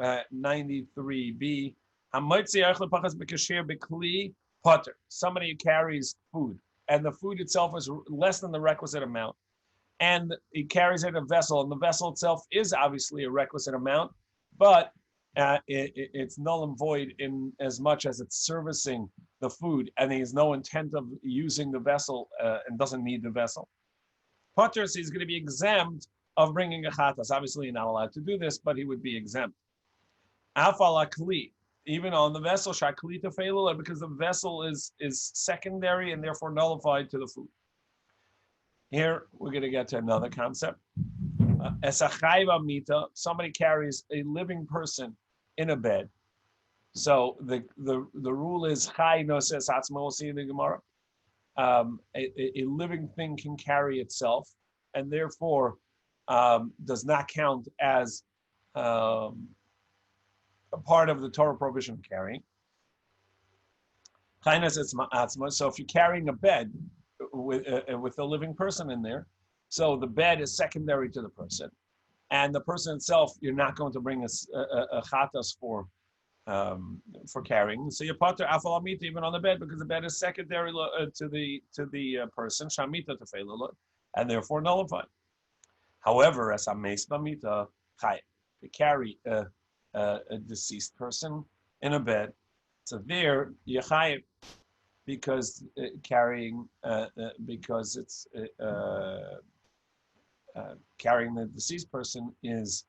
93b. Somebody who carries food, and the food itself is less than the requisite amount, and he carries it in a vessel, and the vessel itself is obviously a requisite amount, but it's null and void in as much as it's servicing the food, and he has no intent of using the vessel and doesn't need the vessel. Potter, so he's going to be exempt of bringing a chatas. Obviously, you're not allowed to do this, but he would be exempt. Afal akli, even on the vessel, shakli tefeilula, because the vessel is secondary and therefore nullified to the food. Here we're going to get to another concept. Esachayva mita, somebody carries a living person in a bed. So the rule is chay noses atzmo. We'll see in the Gemara. A living thing can carry itself, and therefore does not count as a part of the Torah prohibition of carrying. So if you're carrying a bed with a living person in there, so the bed is secondary to the person, and the person itself you're not going to bring a chatas for carrying. So you pater afal amita even on the bed because the bed is secondary to the person shamita tefeilula, and therefore nullified. However, as a meis b'mita chay, to carry a deceased person in a bed, so there you chay because carrying because it's carrying the deceased person is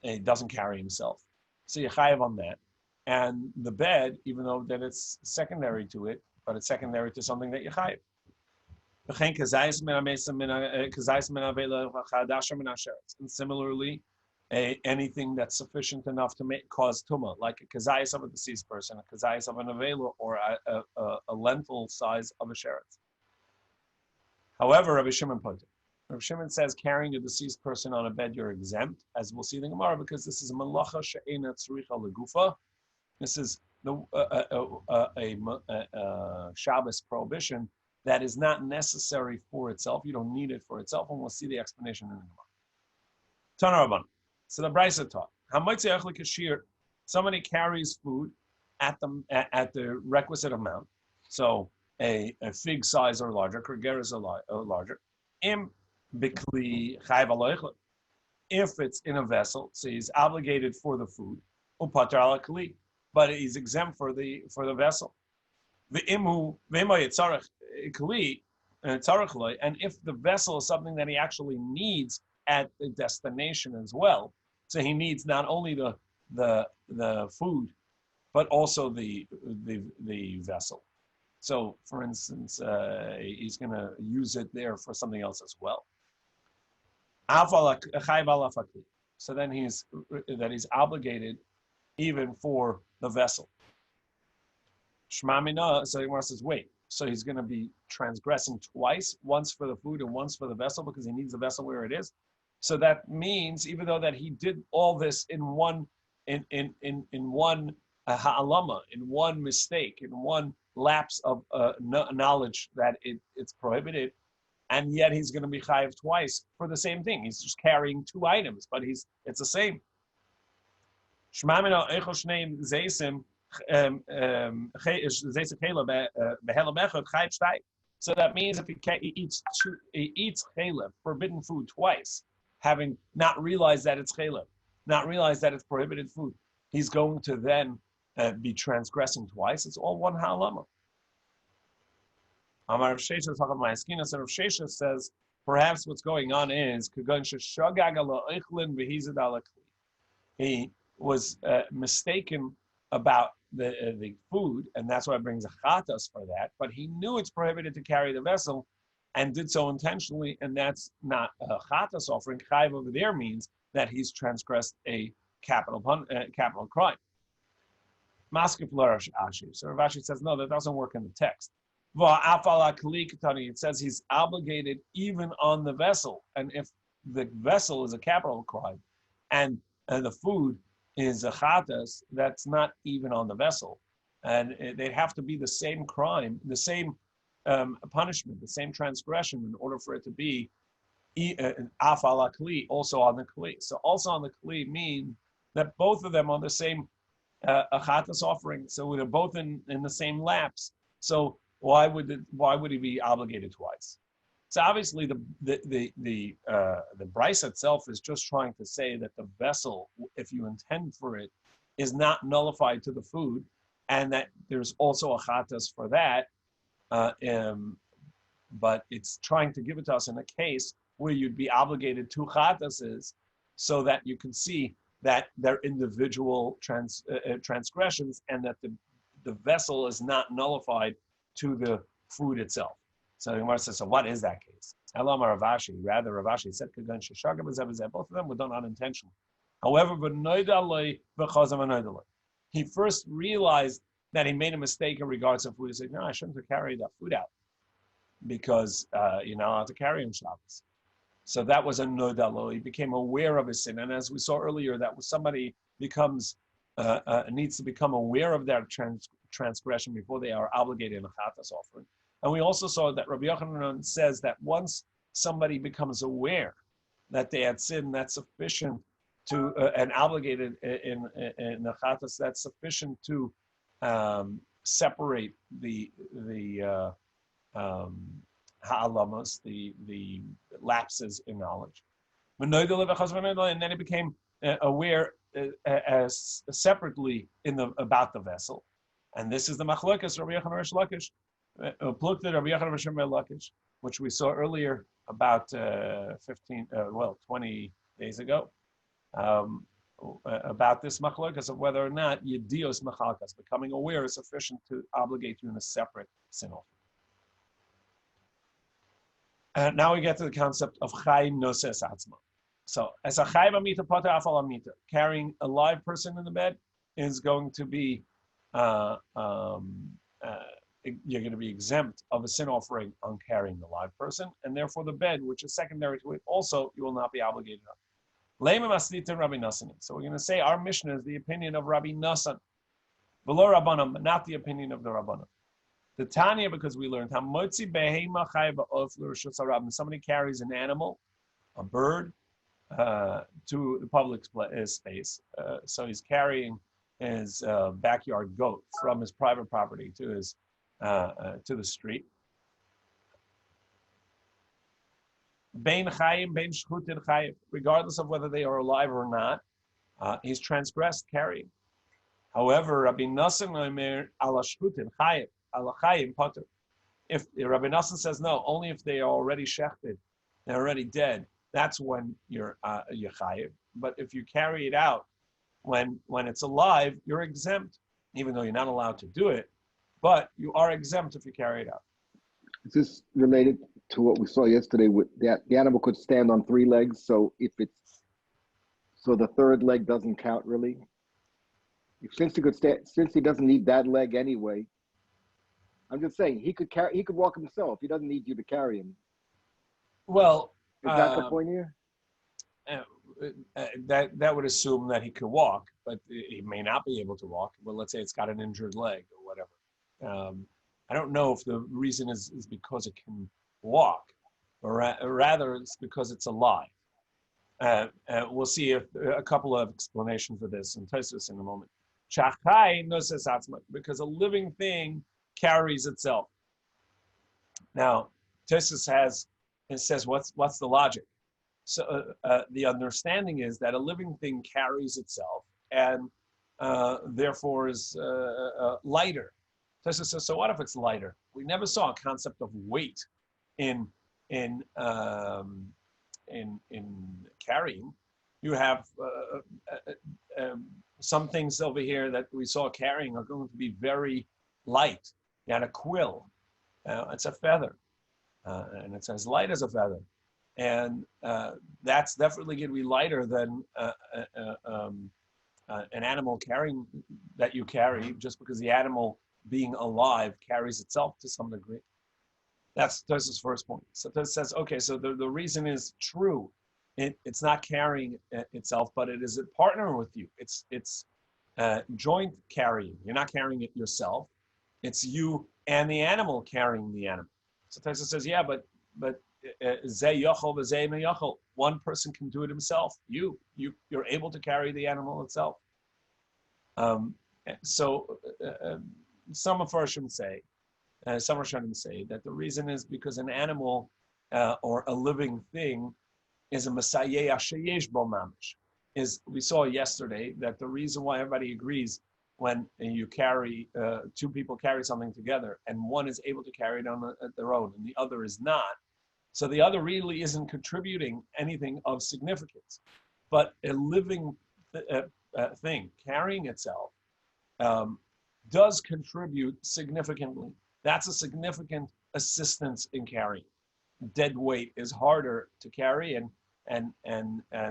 it doesn't carry himself. So you chayiv on that, and the bed, even though that it's secondary to it, but it's secondary to something that you chayiv. And similarly, anything that's sufficient enough to cause tumah, like a kazayis of a deceased person, a kazayis of an avela, or a lentil size of a sheretz. However, Rabbi Shimon put it. Rabbi Shimon says carrying a deceased person on a bed, you're exempt, as we'll see in the Gemara, because this is a malacha she'ena tzricha legufa. This is a Shabbos prohibition that is not necessary for itself. You don't need it for itself, and we'll see the explanation in the Gemara. Tana Rabban. So the Brisa taught, somebody carries food at the requisite amount, so a fig size or larger, kregeres or larger. If it's in a vessel, so he's obligated for the food, but he's exempt for the vessel. And if the vessel is something that he actually needs at the destination as well, so he needs not only the food, but also the vessel. So, for instance, he's going to use it there for something else as well. So then he's obligated even for the vessel. Shmamina, so he says, wait, so he's going to be transgressing twice, once for the food and once for the vessel, because he needs the vessel where it is. So that means, even though that he did all this in one ha'alama, in one mistake, in one lapse of knowledge that it's prohibited, and yet he's going to be chayiv twice for the same thing. He's just carrying two items, but it's the same. So that means if he eats chaylev, forbidden food, twice, having not realized that it's chaylev, not realized that it's prohibited food, he's going to then be transgressing twice. It's all one ha'alama. Amar Rav Sheshes talking about my skinas, and Rav Sheshes says perhaps what's going on is he was mistaken about the food, and that's why it brings a chatas for that. But he knew it's prohibited to carry the vessel, and did so intentionally, and that's not a chatas offering. Chayv over there means that he's transgressed a capital crime. Maskif Larash Ashi. So Rav Ashi says no, that doesn't work in the text. It says he's obligated even on the vessel, and if the vessel is a capital crime, and the food is a chatas, that's not even on the vessel, and they'd have to be the same crime, the same punishment, the same transgression, in order for it to be afal kli, also on the kli. So also on the kli means that both of them are the same achatas offering. So they're both in the same laps. So why would he be obligated twice? So obviously the Bryce itself is just trying to say that the vessel, if you intend for it, is not nullified to the food, and that there's also a chatas for that. But it's trying to give it to us in a case where you'd be obligated to chatases, so that you can see that they're individual transgressions, and that the vessel is not nullified to the food itself. So the Gemara says, so what is that case? Elam Ravashi, rather Ravashi said, both of them were done unintentionally. However, he first realized that he made a mistake in regards to food. He said, no, I shouldn't have carried that food out, because you're not allowed to carry him Shabbos. So that was a nodalo. He became aware of his sin. And as we saw earlier, that was somebody becomes needs to become aware of their transgression before they are obligated in a chatas offering. And we also saw that Rabbi Yochanan says that once somebody becomes aware that they had sinned, that's sufficient to, and obligated in the chatas, that's sufficient to separate the ha'alamas, the lapses in knowledge. And then he became aware as separately about the vessel. And this is the machlokas Rabbi Yochanan Rish Lakish, which we saw earlier about 20 days ago, about this machlokas of whether or not yedios machalkas, becoming aware, is sufficient to obligate you in a separate sin offering. Now we get to the concept of chay noses atzma. So, as a chay b'mita poter afal amita, carrying a live person in the bed is going to be you're going to be exempt of a sin offering on carrying the live person, and therefore the bed, which is secondary to it, also you will not be obligated on. Lema masnita Rabbi Nassan. So we're going to say our Mishnah is the opinion of Rabbi Nassan, v'lo Rabbanim, but not the opinion of the Rabbanim. The Tanya, because we learned how motzi behema chay ba'of l'reshus harabim. Somebody carries an animal, a bird, to the public space. So he's carrying his backyard goat from his private property to his to the street. Bein chayim, bein shchutin chayim, regardless of whether they are alive or not, he's transgressed carrying. However, Rabbi Nassan omer ala shchutin chayim, ala chayim poter. If Rabbi Nassan says no, only if they are already shechted, they're already dead, that's when you're chayiv. But if you carry it out when it's alive, you're exempt, even though you're not allowed to do it. But you are exempt if you carry it out. Is this related to what we saw yesterday? With that, the animal could stand on 3 legs, so the third leg doesn't count really. Since he doesn't need that leg anyway, I'm just saying he could walk himself. He doesn't need you to carry him. Well, is that the point here? That would assume that he could walk, but he may not be able to walk. Well, let's say it's got an injured leg or whatever. I don't know if the reason is because it can walk, or rather it's because it's alive. We'll see a couple of explanations for this in Tues in a moment. Because a living thing carries itself. Now, Tues says what's the logic? So the understanding is that a living thing carries itself and therefore is lighter. So what if it's lighter? We never saw a concept of weight in carrying. You have some things over here that we saw carrying are going to be very light. You had a quill. It's a feather, and it's as light as a feather. And that's definitely going to be lighter than an animal carrying that you carry, just because the animal being alive carries itself to some degree. That's Tos's first point. So Tos says, okay, so the reason is true. It's not carrying itself, but it is a partner with you. It's joint carrying. You're not carrying it yourself. It's you and the animal carrying the animal. So Tos says, yeah, but zeh yochel v'zeh no yochel. One person can do it himself. You're able to carry the animal itself. So some of Rishonim say, that the reason is because an animal or a living thing is a Messiah Sheyesh Bo Mamish. We saw yesterday that the reason why everybody agrees when you carry, two people carry something together and one is able to carry it on their own and the other is not. So the other really isn't contributing anything of significance. But a living thing carrying itself does contribute significantly. That's a significant assistance in carrying. Dead weight is harder to carry, and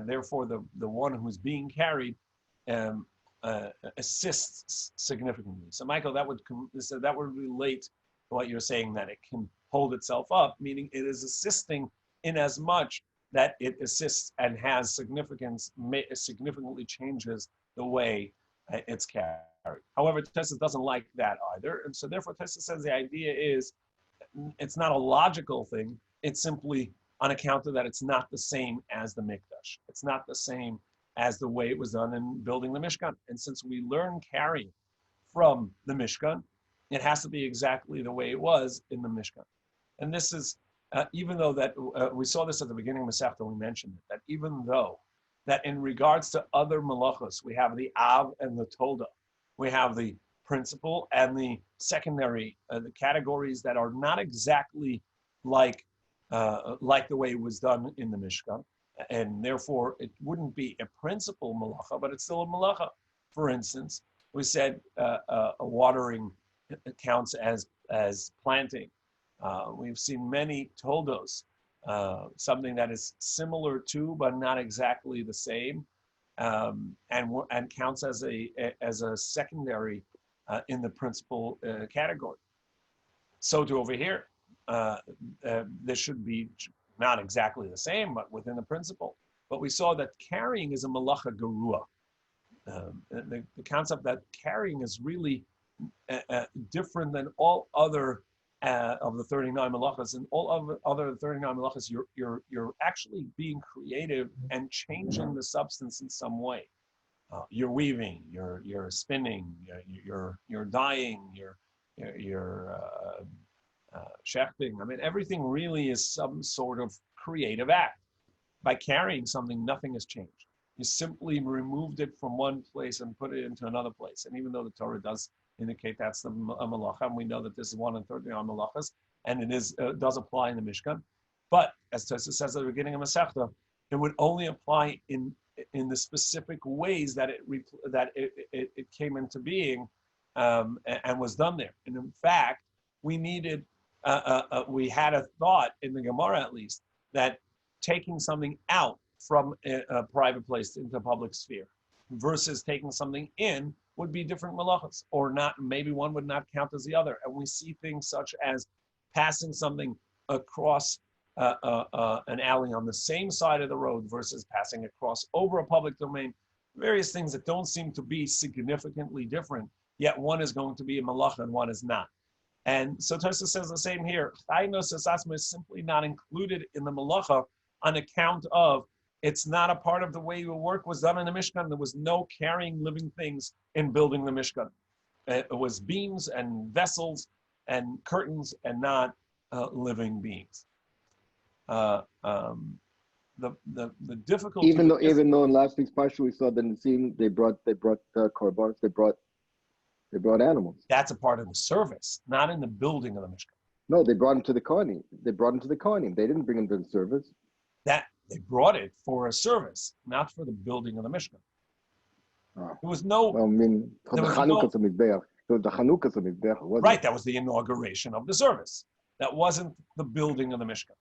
therefore the one who's being carried assists significantly. So Michael, that would relate to what you're saying, that it can hold itself up, meaning it is assisting in as much that it assists and has significance, significantly changes the way it's carried. However, Tessa doesn't like that either, and so therefore Tessa says the idea is it's not a logical thing. It's simply on account of that it's not the same as the Mikdash. It's not the same as the way it was done in building the Mishkan. And since we learn carrying from the Mishkan, it has to be exactly the way it was in the Mishkan. And this is, even though that we saw this at the beginning of Masechta, we mentioned it, that even though that in regards to other malachos, we have the Av and the Tolda, we have the principal and the secondary, the categories that are not exactly like the way it was done in the Mishkan, and therefore it wouldn't be a principal malacha, but it's still a malacha. For instance, we said watering counts as planting. We've seen many toldos, something that is similar to but not exactly the same, and counts as a secondary in the principal category. So too over here. This should be not exactly the same, but within the principle. But we saw that carrying is a malacha gerua. The concept that carrying is really different than all other of the 39 malachas. And all of the other 39 malachas, you're actually being creative and changing the substance in some way. You're weaving, you're spinning, you're dyeing, you're shechting. I mean, everything really is some sort of creative act. By carrying something, nothing has changed. You simply removed it from one place and put it into another place. And even though the Torah does indicate that's a malacha, and we know that this is 1 and 39 malachas, and it is does apply in the Mishkan. But as Tosa says at the beginning of Masechta, it would only apply in the specific ways that it came into being and was done there. And in fact, we needed. We had a thought in the Gemara, at least, that taking something out from a private place into a public sphere versus taking something in would be different malachas, or not. Maybe one would not count as the other. And we see things such as passing something across an alley on the same side of the road versus passing across over a public domain. Various things that don't seem to be significantly different, yet one is going to be a malacha and one is not. And so Tosa says the same here. Chaynos esasma is simply not included in the malacha on account of it's not a part of the way the work was done in the Mishkan. There was no carrying living things in building the Mishkan. It was beams and vessels and curtains and not living beings. The difficulty. Even though in last week's parsha we saw that in the scene they brought korbanos, they brought animals. That's a part of the service, not in the building of the Mishkan. No, they brought them to the Kohanim. They didn't bring them to the service. That they brought it for a service, not for the building of the Mishkan. There was no. Well, I mean, the Chanukah Mizbeach. Right, that was the inauguration of the service. That wasn't the building of the Mishkan.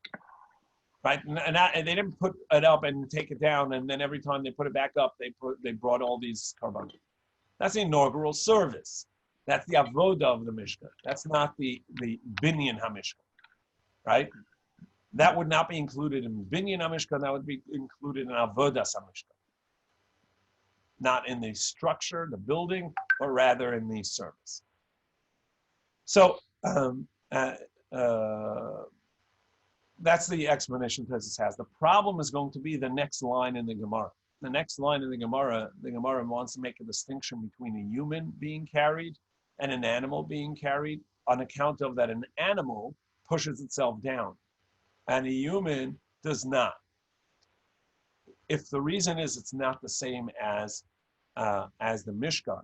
Right, and they didn't put it up and take it down, and then every time they put it back up, they brought all these korbanos. That's the inaugural service. That's the avoda of the Mishkan. That's not the binyan hamishkan, right? That would not be included in binyan hamishkan. That would be included in avodas hamishkan, not in the structure, the building, or rather in the service. So the That's the explanation Tues has. The problem is going to be the next line in the Gemara. The next line in the Gemara wants to make a distinction between a human being carried and an animal being carried on account of that an animal pushes itself down and a human does not. If the reason is it's not the same as the Mishkan,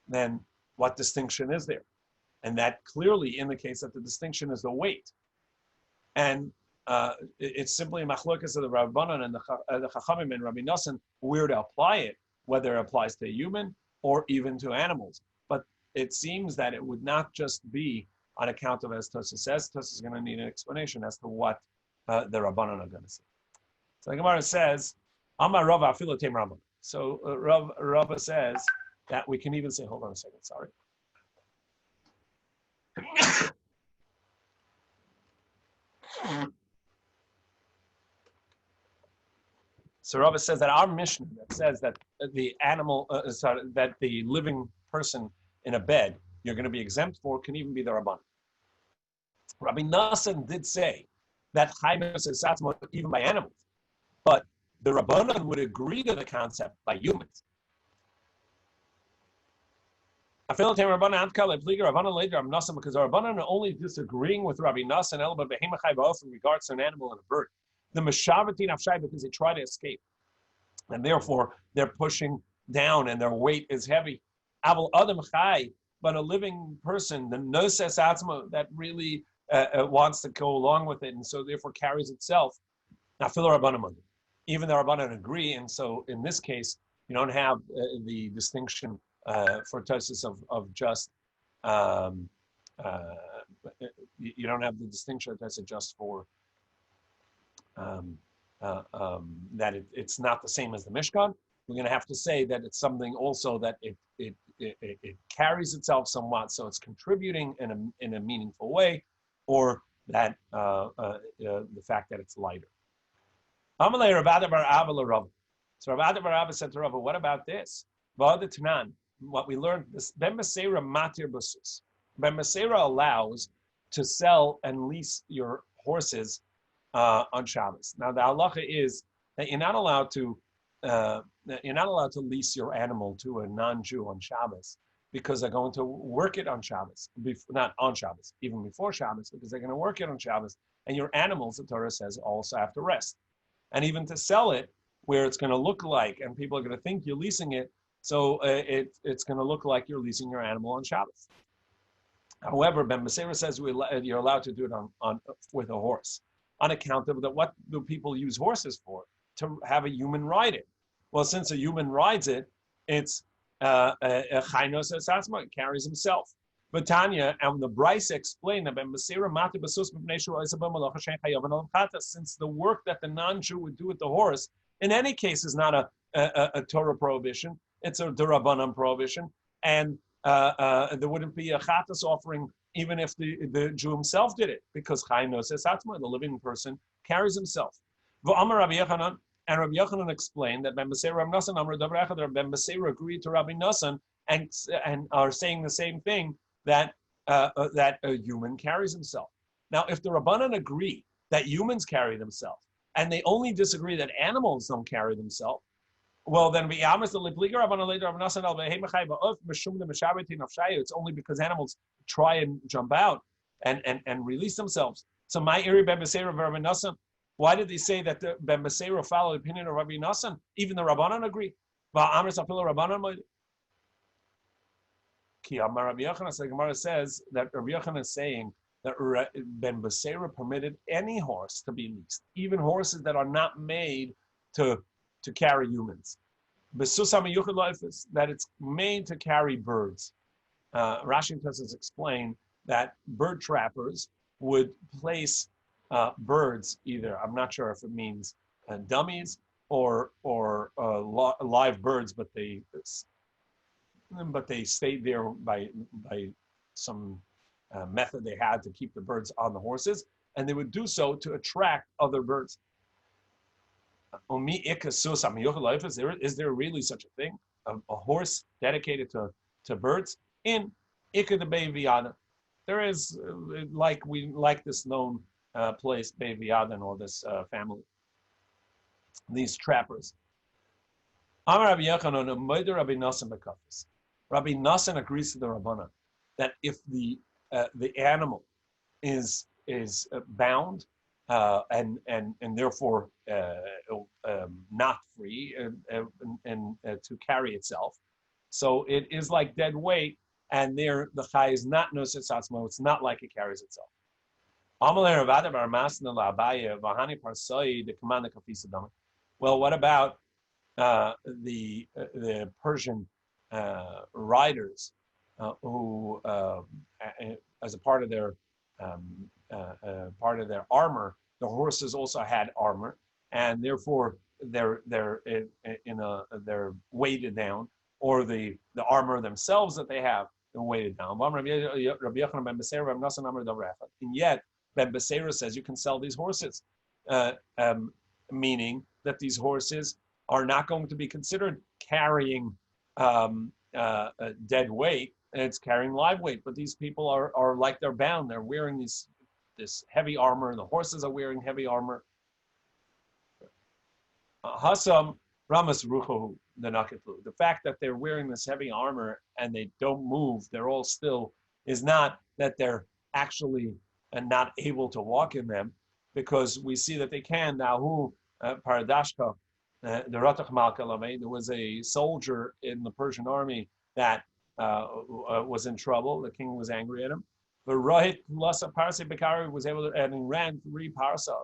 then what distinction is there? And that clearly indicates that the distinction is the weight. And it's simply a machlokas of the Rabbanan and the Chachamim and Rabbi Nosson where to apply it, whether it applies to a human or even to animals. But it seems that it would not just be on account of, as Tues says, Tues is going to need an explanation as to what the Rabbanan are going to say. So the Gemara says, Amar Rava afilu teim Rabbanan. So Rava says that we can even say, hold on a second, sorry. So Rava says that our Mishnah that says that the animal, that the living person in a bed you're going to be exempt for can even be the Rabban. Rabbi Nosson did say that Chaynos is satzma even by animals, but the Rabbanan would agree to the concept by humans. Because the Rabbanan are only disagreeing with Rabbi Nosson in regards to an animal and a bird. The Meshavati Nafshai, because they try to escape. And therefore, they're pushing down and their weight is heavy. Aval Adam Chai, but a living person, the Noses Atzma, that really wants to go along with it and so therefore carries itself. Now, even the Rabbanan agree, and so in this case, you don't have the distinction for Tues of just, you don't have the distinction of Tues just for that it's not the same as the Mishkan. We're going to have to say that it's something also that it carries itself somewhat, so it's contributing in a meaningful way, or that the fact that it's lighter. So Rav Ada bar Abba said to Rav, what about this? What we learned, this Ben Masera Matir Basus. Ben Masera allows to sell and lease your horses on Shabbos. Now the halacha is that you're not allowed to lease your animal to a non-Jew on Shabbos because they're going to work it on Shabbos, not on Shabbos, even before Shabbos, because they're going to work it on Shabbos. And your animals, the Torah says, also have to rest. And even to sell it where it's going to look like, and people are going to think you're leasing it, so it's going to look like you're leasing your animal on Shabbos. However, Ben Masera says you're allowed to do it on with a horse, on account of that. What do people use horses for? To have a human ride it. Well, since a human rides it, it's a chaynos esatzma, it carries himself. But Tanya and the Bryce explain that since the work that the non-Jew would do with the horse, in any case, is not a Torah prohibition; it's a Durabanan prohibition, and there wouldn't be a chatas offering even if the Jew himself did it, because chaynos esatzma, the living person, carries himself. And Rabbi Yochanan explained that Ben Masera agreed to Rabbi Nosson and are saying the same thing, that a human carries himself. Now, if the Rabbanan agree that humans carry themselves, and they only disagree that animals don't carry themselves, well, then it's only because animals try and jump out and release themselves. So my iri Ben Masera Rabbi Nosson. Why did they say that the Ben Masera follow the opinion of Rabbi Nosson? Even the Rabbanan agree. So the Gemara says that Rabbi Yochanan is saying that Ben Masera permitted any horse to be leased, even horses that are not made to carry humans. That it's made to carry birds. Rashi and Tues explain that bird trappers would place birds, either, I'm not sure if it means dummies or live birds, but they stayed there by some method they had to keep the birds on the horses, and they would do so to attract other birds. Is there really such a thing? A horse dedicated to birds? In Ikka the Beviana, there is like this known place, Bevi Yadan, or this family, these trappers. Amar Rabbi Yochanan, Moeder Rabbi Nassan Bekafis. Rabbi Nassan agrees to the Rabbanan that if the animal is bound and therefore not free and to carry itself, so it is like dead weight, and there the chai is not nosis atzmo. It's not like it carries itself. Well, what about the Persian riders who, as a part of their armor, the horses also had armor, and therefore they're weighted down, or the armor themselves that they have, they're weighted down. And yet, Ben Beseira says you can sell these horses, meaning that these horses are not going to be considered carrying dead weight. It's carrying live weight, but these people are like they're bound. They're wearing this heavy armor, and the horses are wearing heavy armor. Hasam Ramas Ruchu the Nakatlu. The fact that they're wearing this heavy armor and they don't move, they're all still, is not that they're actually not able to walk in them, because we see that they can. Now, who Paradashka, the Ratach Malka Lameh, there was a soldier in the Persian army that was in trouble. The king was angry at him. But Rohit Lasa Parsi Bekari was able to, and he ran 3 parsa,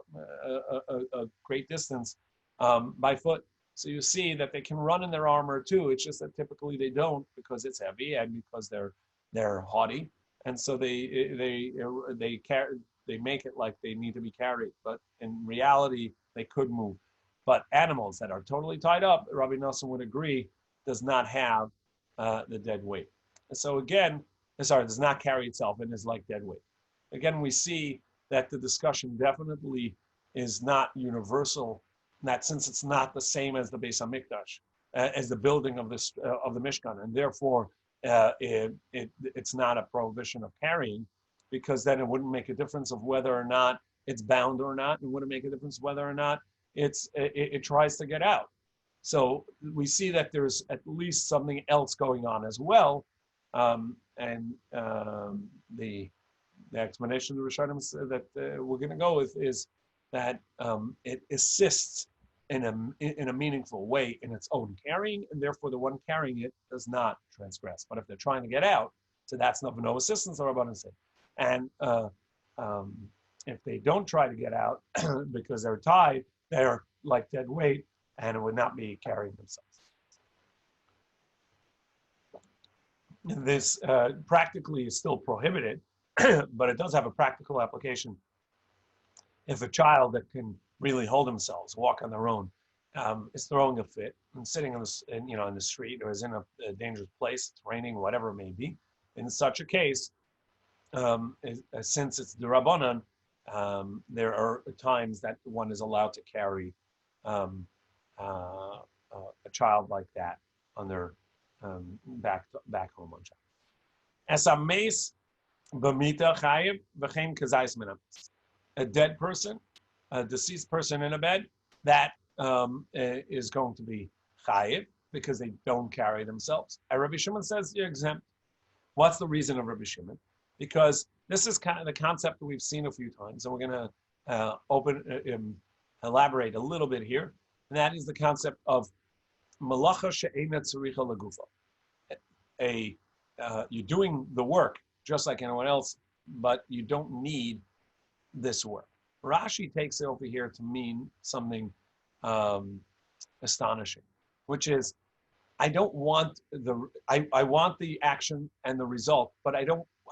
a great distance by foot. So you see that they can run in their armor too. It's just that typically they don't, because it's heavy and because they're haughty, and so they make it like they need to be carried. But in reality, they could move. But animals that are totally tied up, Rabbi Nassan would agree, does not have the dead weight. So again, does not carry itself and is like dead weight. Again, we see that the discussion definitely is not universal, that since it's not the same as the Beis HaMikdash, as the building of the Mishkan, and therefore it's not a prohibition of carrying, because then it wouldn't make a difference of whether or not it's bound or not. It wouldn't make a difference whether or not it tries to get out. So we see that there's at least something else going on as well, and the explanation of the Rishonim that we're going to go with is that it assists in a meaningful way in its own carrying, and therefore the one carrying it does not transgress. But if they're trying to get out, so that's no assistance or abundance. And if they don't try to get out because they're tied, they're like dead weight, and it would not be carrying themselves. This practically is still prohibited, but it does have a practical application. If a child that can really hold themselves, walk on their own, is throwing a fit and sitting in the street, or is in a dangerous place, it's raining, whatever it may be, in such a case, since it's the Rabbanan, there are times that one is allowed to carry a child like that on their back home on Shabbat. As a mace b'mita chayiv v'chein kazayis minam. A dead person, a deceased person in a bed, that is going to be chayiv because they don't carry themselves. And Rabbi Shimon says you're exempt. What's the reason of Rabbi Shimon? Because this is kind of the concept that we've seen a few times, and we're going to elaborate a little bit here, and that is the concept of malacha she'ena tzaricha lagufa. You're doing the work just like anyone else, but you don't need this work. Rashi takes it over here to mean something astonishing, which is, I don't want I want the action and the result, but I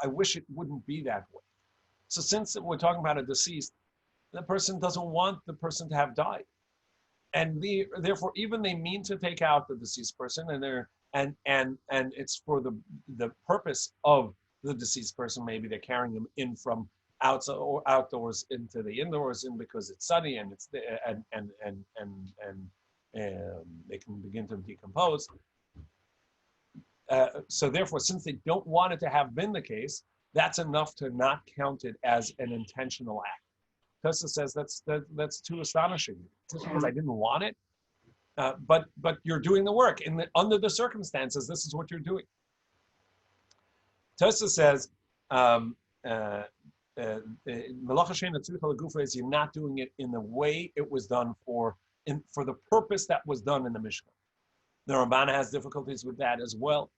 wish it wouldn't be that way. So since we're talking about a deceased, the person doesn't want the person to have died, and therefore even they mean to take out the deceased person, and it's for the purpose of the deceased person. Maybe they're carrying them in from outside or outdoors into the indoors, and because it's sunny and it's and they can begin to decompose. So therefore, since they don't want it to have been the case, that's enough to not count it as an intentional act. Tosa says that's too astonishing. Just because I didn't want it, but you're doing the work under the circumstances. This is what you're doing. Tosa says, Melacha she'eina tzricha legufa is you're not doing it in the way it was done for the purpose that was done in the Mishnah. The Ramban has difficulties with that as well.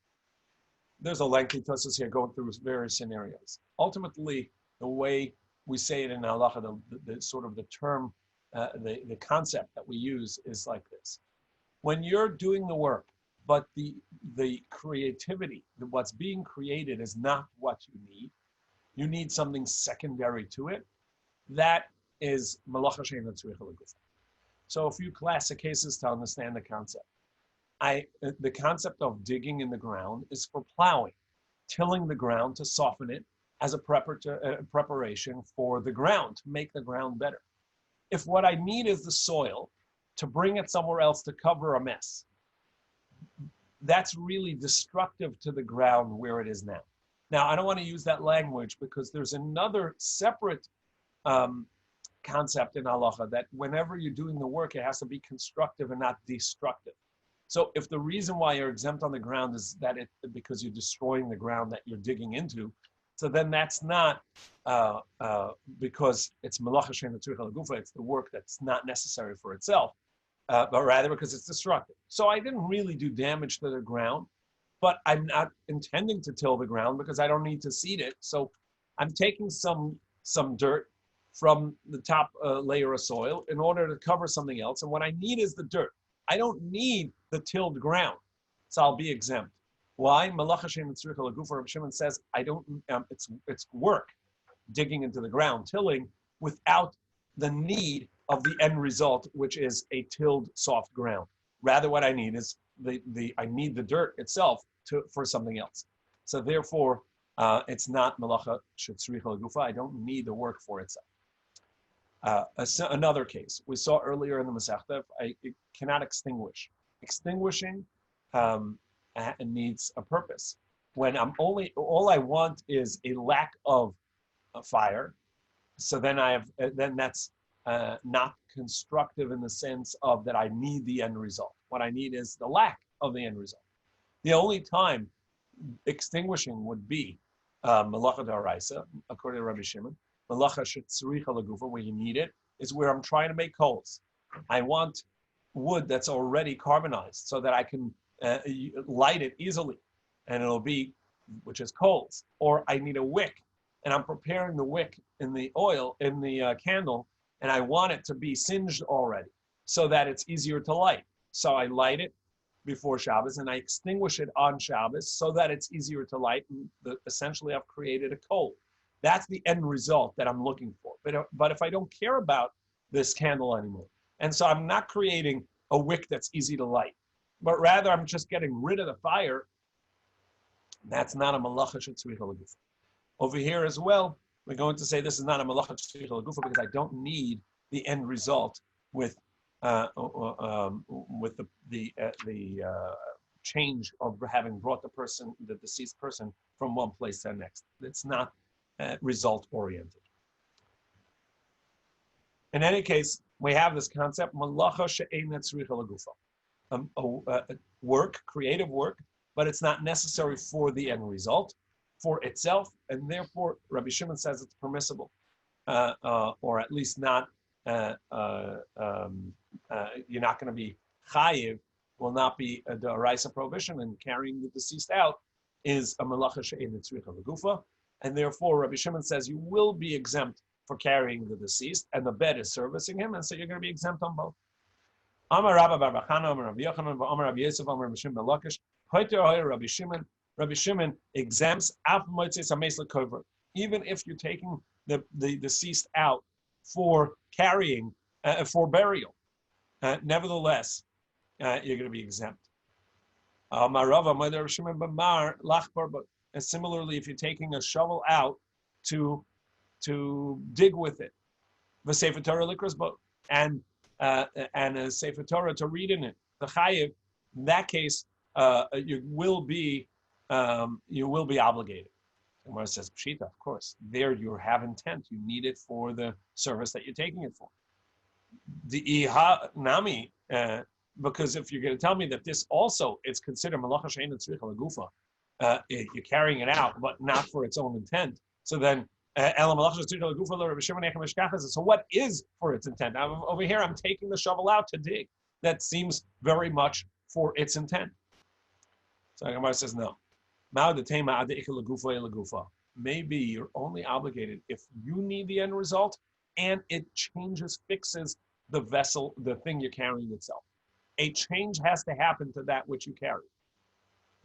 There's a lengthy Tosas here going through various scenarios. Ultimately, the way we say it in halacha, the sort of the term, the concept that we use is like this: when you're doing the work, but the creativity, what's being created is not what you need something secondary to it. That is melacha she'eina tzricha legufa. So a few classic cases to understand the concept. The concept of digging in the ground is for plowing, tilling the ground to soften it as a preparation for the ground, to make the ground better. If what I need is the soil to bring it somewhere else to cover a mess, that's really destructive to the ground where it is now. Now, I don't want to use that language because there's another separate concept in halacha that whenever you're doing the work, it has to be constructive and not destructive. So if the reason why you're exempt on the ground is that because you're destroying the ground that you're digging into, so then that's not because it's melacha she'eina tzricha legufa, it's the work that's not necessary for itself, but rather because it's destructive. So I didn't really do damage to the ground, but I'm not intending to till the ground because I don't need to seed it. So I'm taking some dirt from the top layer of soil in order to cover something else. And what I need is the dirt. I don't need the tilled ground. So I'll be exempt. Why? Melacha she'eina tzricha legufa, Rabbi Shimon says, I don't, it's work, digging into the ground, tilling, without the need of the end result, which is a tilled soft ground. Rather, what I need is I need the dirt itself for something else. So therefore, it's not melacha she'eina tzricha legufa. I don't need the work for itself. Another case we saw earlier in the Masechta, it cannot extinguish. Extinguishing needs a purpose. When all I want is a lack of a fire, so then that's not constructive in the sense of that I need the end result. What I need is the lack of the end result. The only time extinguishing would be melacha d'oraisa, according to Rabbi Shimon. Melacha she'tzricha legufa, where you need it, is where I'm trying to make coals. I want wood that's already carbonized so that I can light it easily, and it'll be, which is coals. Or I need a wick, and I'm preparing the wick in the oil, in the candle, and I want it to be singed already so that it's easier to light. So I light it before Shabbos, and I extinguish it on Shabbos so that it's easier to light. And essentially, I've created a coal. That's the end result that I'm looking for. But if I don't care about this candle anymore, and so I'm not creating a wick that's easy to light, but rather I'm just getting rid of the fire, that's not a melacha she'tzricha legufa. Over here as well, we're going to say this is not a melacha she'tzricha legufa because I don't need the end result with the change of having brought the deceased person from one place to the next. It's not result oriented. In any case, we have this concept, melacha she'eina tzricha legufa. Work, creative work, but it's not necessary for the end result, for itself, and therefore Rabbi Shimon says it's permissible, or at least not. You're not going to be chayiv, will not be a d'oraisa prohibition, and carrying the deceased out is a melacha she'eina tzricha legufa, and therefore Rabbi Shimon says you will be exempt for carrying the deceased, and the bed is servicing him, and so you're going to be exempt on both. Amar Rabba Bar Bachana, Amar Rabbi Yochanan, Amar Rabbi Yosef, Amar Rabbi Shimon ben Lakish. Rabbi Shimon. Rabbi Shimon exempts even if you're taking the deceased out for carrying, for burial. Nevertheless, you're going to be exempt. And similarly, if you're taking a shovel out to dig with it, the Sefer Torah likros both, and a Sefer Torah to read in it, the chayiv, in that case, you will be obligated. Gemara says, Pshita, of course. There you have intent. You need it for the service that you're taking it for. The Iha Nami, because if you're going to tell me that this also, it's considered Malacha Shein and Tzricha Lagufa, you're carrying it out, but not for its own intent. So then, so what is for its intent? Over here, I'm taking the shovel out to dig. That seems very much for its intent. So Gemara says, no. Maybe you're only obligated if you need the end result and it fixes the vessel, the thing you're carrying itself. A change has to happen to that which you carry.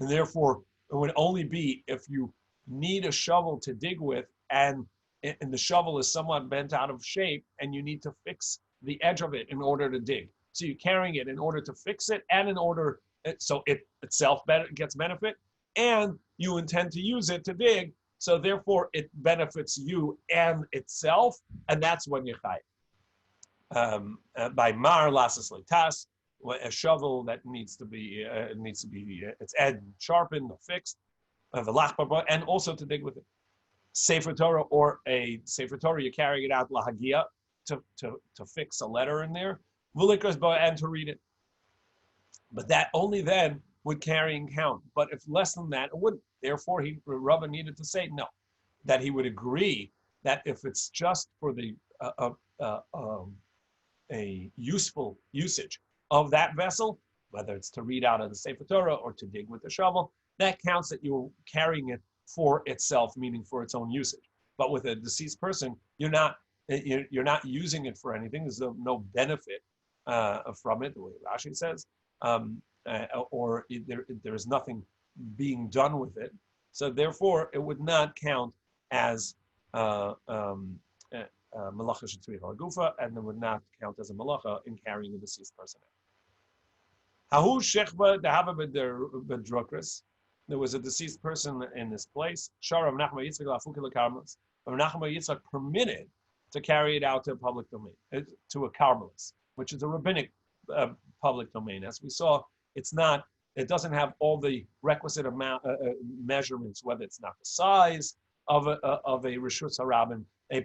And therefore, it would only be if you need a shovel to dig with and the shovel is somewhat bent out of shape and you need to fix the edge of it in order to dig. So you're carrying it in order to fix it and in order, so it itself gets benefit and you intend to use it to dig. So therefore it benefits you and itself, and that's when you chai. By mar lasas leitas, a shovel that needs to be its edge sharpened or fixed, and also to dig with it. Sefer Torah or a Sefer Torah, you're carrying it out lahagia to fix a letter in there, and to read it. But that only then would carrying count. But if less than that, it wouldn't. Therefore, Rabbi needed to say no, that he would agree that if it's just for the a useful usage of that vessel, whether it's to read out of the Sefer Torah or to dig with the shovel, that counts that you're carrying it for itself, meaning for its own usage. But with a deceased person, you're not using it for anything. There's no benefit from it, the way Rashi says, or there is nothing being done with it. So therefore, it would not count as malacha shetzricha lagufa, and it would not count as a malacha in carrying a deceased person out. Hahu shechba dehava bedrukris. There was a deceased person in this place. Shar Rav Nachman Yitzchak lafuki lekarmelis. Rav Nachman Yitzchak permitted to carry it out to a public domain, to a karmelis, which is a rabbinic public domain. As we saw, it doesn't have all the requisite amount measurements, whether it's not the size of a reshus harabim, a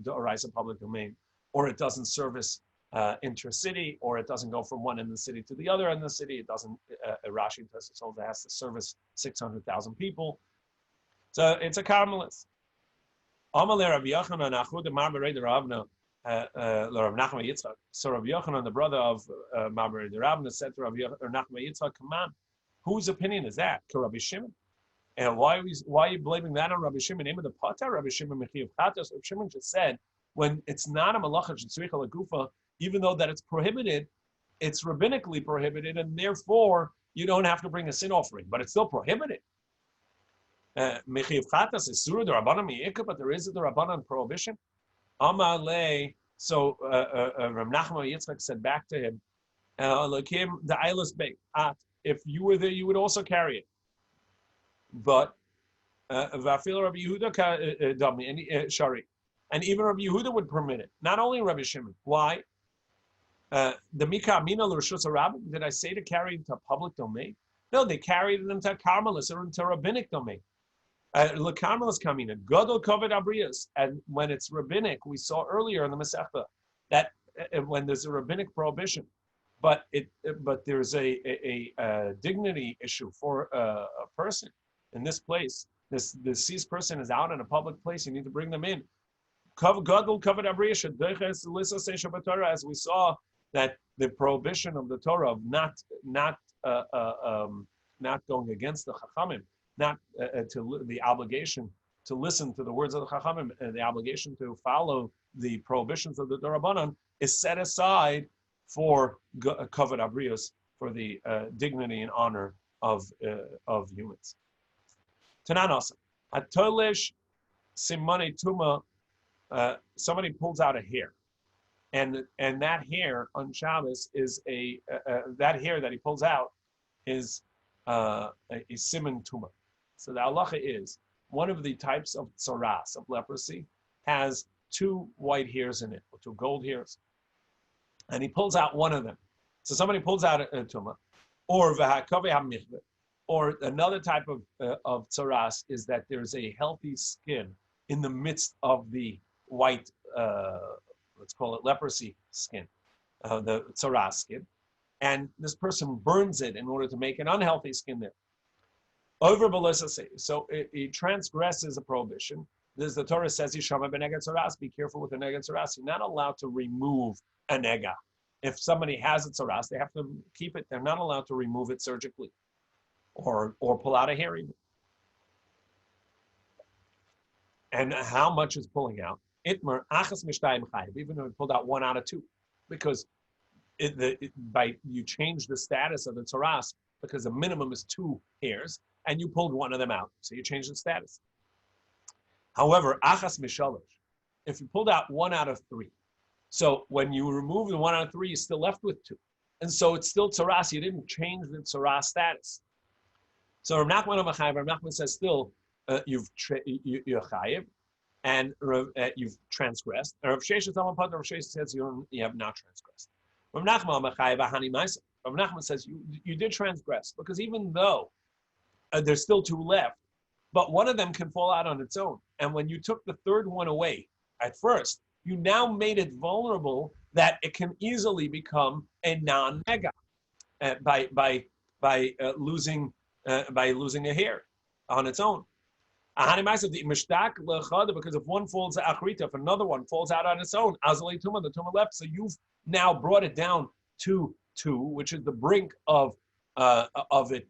d'oraisa public domain, or it doesn't service intercity, or it doesn't go from one end of the city to the other end of the city. It doesn't. Rashi told it has to service 600,000 people. So it's a karmelis. Amalei Rabbi Yochanan achud marberei deravna l'Rav Nachman Yitzchak. So Rabbi Yochanan, the brother of marberei deravna, said to Rabbi Nachman Yitzchak, "Come on, whose opinion is that? To Rabbi Shimon? And why are you blaming that on Rabbi Shimon? Name of the pata, Rabbi Shimon mechiv chatos. Rabbi Shimon just said when it's not a malacha shetzricha lagufa, even though that it's prohibited, it's rabbinically prohibited, and therefore you don't have to bring a sin offering, but it's still prohibited. Mechiv chatas is surah the rabbanan miyikah, but there is a rabbanan prohibition. Amalei. So Rav Nachman Yitzchak said back to him, "Lakim the eilis beit. If you were there, you would also carry it. But vafil Rabbi Yehuda dami and shari, and even Rabbi Yehuda would permit it. Not only Rabbi Shimon. Why? The Mika Amina l'Rishus HaRabbim, did I say to carry it into public domain? No, they carried it into Carmelis or into rabbinic domain. L'Carmelis Kamina, Godel Kovet Abrius, and when it's rabbinic, we saw earlier in the Masechta that when there's a rabbinic prohibition, but there's a dignity issue for a person in this place. This deceased person is out in a public place. You need to bring them in. Godel Kovet Abrius, as we saw, that the prohibition of the Torah of not going against the Chachamim, not to the obligation to listen to the words of the Chachamim, and the obligation to follow the prohibitions of the Darabanan is set aside for Kavod Abrius, for the dignity and honor of humans. Tanan also, Atolish Simone Tuma, somebody pulls out a hair. And that hair on Shabbos is that hair that he pulls out is a siman tumah. So the halacha is one of the types of tsaras, of leprosy, has two white hairs in it, or two gold hairs, and he pulls out one of them. So somebody pulls out a tumah, or v'hakavi hamichve, Or another type of tsaras is that there's a healthy skin in the midst of the white, let's call it leprosy skin, the tsaras skin, and this person burns it in order to make an unhealthy skin there. Over Belisa, so it transgresses a prohibition. This the Torah says, "Yishama beneged tsaras." Be careful with the neged tsaras. You're not allowed to remove a nega. If somebody has a tsaras, they have to keep it. They're not allowed to remove it surgically, or pull out a hair even. And how much is pulling out? Itmer achas mishtayim chayiv. Even if it pulled out 1 out of 2, because by you change the status of the tsaras, because the minimum is 2 hairs, and you pulled 1 of them out, so you change the status. However, achas mishalosh, if you pulled out 1 out of 3, so when you remove the 1 out of 3, you're still left with 2, and so it's still tsaras. You didn't change the tsaras status. So Rav Nachman says still you're chayiv, and you've transgressed. Rav Sheshes says you have not transgressed. Rav Nachman says you did transgress, because even though there's still 2 left, but one of them can fall out on its own. And when you took the third one away at first, you now made it vulnerable that it can easily become a non-nega by losing a hair on its own. Because if one falls out, if another one falls out on its own, the tumah left. So you've now brought it down to 2, which is the brink of it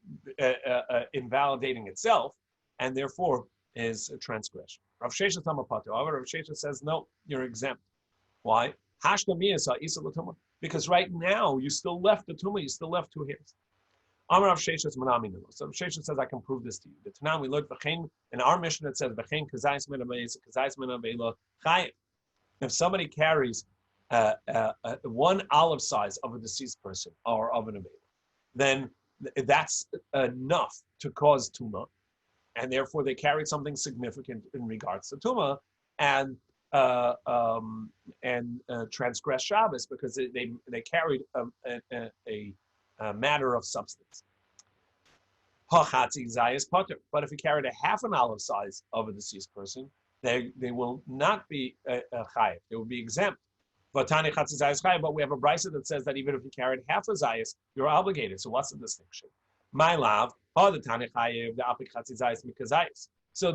invalidating itself, and therefore is a transgression. Rav Sheshes Tamapato. However, Rav Sheshes says no, you're exempt. Why? Because right now you still left the tumah, you still left 2 hairs. Amar Rav Sheshes Manami Nilo. So Rav Sheshes says I can prove this to you. The Tanam we learned in our mission it says v'chein kazayis min avela chayiv. If somebody carries 1 olive size of a deceased person or of an avela, then that's enough to cause tumah, and therefore they carried something significant in regards to tumah and transgress Shabbos, because they carried a matter of substance. But if you carried a half an olive size of a deceased person, they will not be chayiv. They will be exempt. But we have a brisa that says that even if you carried half a zayis, you're obligated. So what's the distinction? My love, so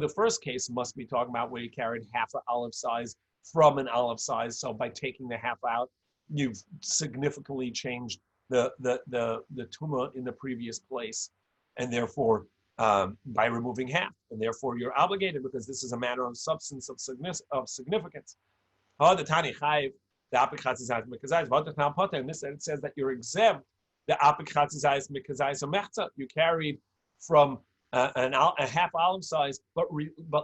the first case must be talking about where you carried half an olive size from an olive size. So by taking the half out, you've significantly changed the tumah in the previous place, and therefore by removing half, and therefore you're obligated, because this is a matter of substance of significance. And this it says that you're exempt. The you carried from a half olive size, but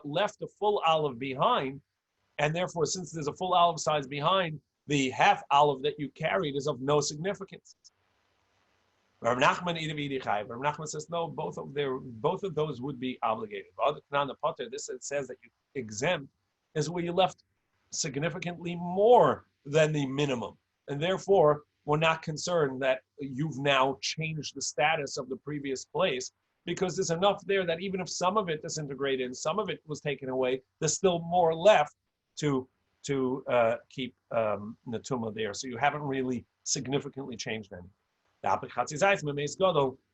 left a full olive behind, and therefore, since there's a full olive size behind, the half olive that you carried is of no significance. Rav Nachman says no. Both of those would be obligated. This it says that you exempt is where you left significantly more than the minimum, and therefore we're not concerned that you've now changed the status of the previous place, because there's enough there that even if some of it disintegrated and some of it was taken away, there's still more left to keep the tumah there. So you haven't really significantly changed anything.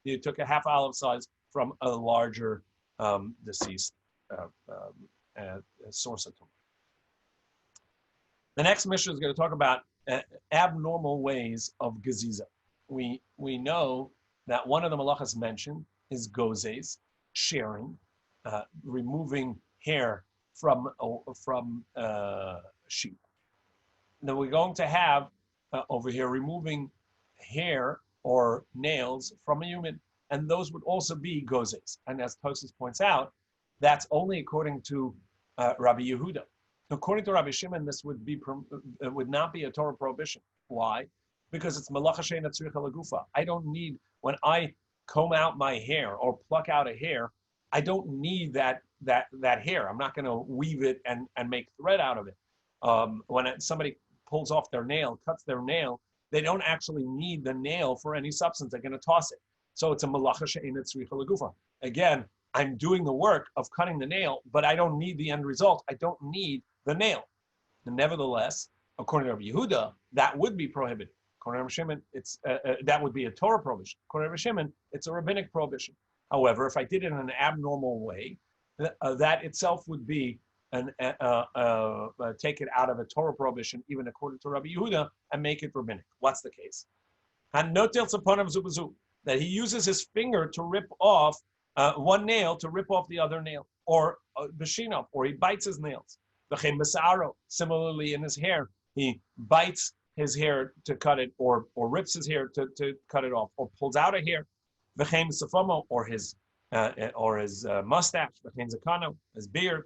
You took a half olive size from a larger deceased source of tumah. The next mission is going to talk about abnormal ways of geziza. We know that one of the malachas mentioned is gozes, shearing, removing hair from sheep. Now we're going to have over here removing hair or nails from a human, and those would also be gozes. And as Tosis points out, that's only according to Rabbi Yehuda. According to Rabbi Shimon, this would not be a Torah prohibition. Why? Because it's malacha she'eina tzricha lagufa. I don't need, when I comb out my hair or pluck out a hair, I don't need that hair. I'm not going to weave it and make thread out of it. When somebody pulls off their nail, cuts their nail, they don't actually need the nail for any substance. They're going to toss it. So it's a malacha she'eina tzricha legufa. Again, I'm doing the work of cutting the nail, but I don't need the end result. I don't need the nail. And nevertheless, according to Rabbi Yehuda, that would be prohibited. According to Rabbi Shimon, that would be a Torah prohibition. According to Rabbi Shimon, it's a rabbinic prohibition. However, if I did it in an abnormal way, that itself would be take it out of a Torah prohibition, even according to Rabbi Yehuda, and make it rabbinic. What's the case? That he uses his finger to rip off one nail to rip off the other nail, or b'shino, or he bites his nails. Similarly, in his hair, he bites his hair to cut it, or rips his hair to cut it off, or pulls out a hair. Or his mustache, his beard.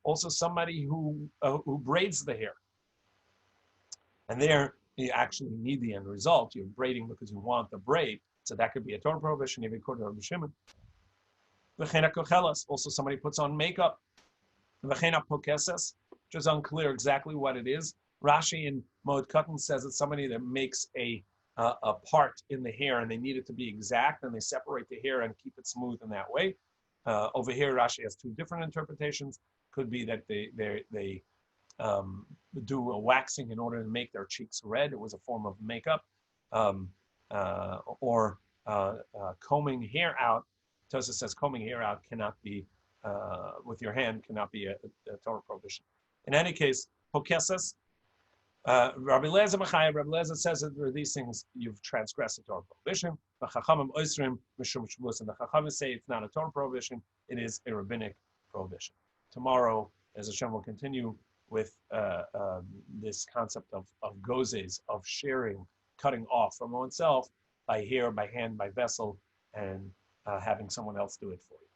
Also somebody who braids the hair. And there you actually need the end result. You're braiding because you want the braid. So that could be a Torah prohibition, even according to Rabbi Shimon. Also somebody puts on makeup. Which is unclear exactly what it is. Rashi in Moed Katan says it's somebody that makes a part in the hair, and they need it to be exact, and they separate the hair and keep it smooth in that way. Over here, Rashi has two different interpretations. Could be that they do a waxing in order to make their cheeks red. It was a form of makeup, or combing hair out. Tosa says combing hair out cannot be with your hand, cannot be a Torah prohibition. In any case, pokesas. Rabbi Lezer says that there are these things you've transgressed the Torah prohibition. The Chachamim say it's not a Torah prohibition; it is a rabbinic prohibition. Tomorrow, as Hashem will continue with this concept of gozes, of sharing, cutting off from oneself by hair, by hand, by vessel, and having someone else do it for you.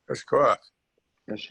That's correct. Yes,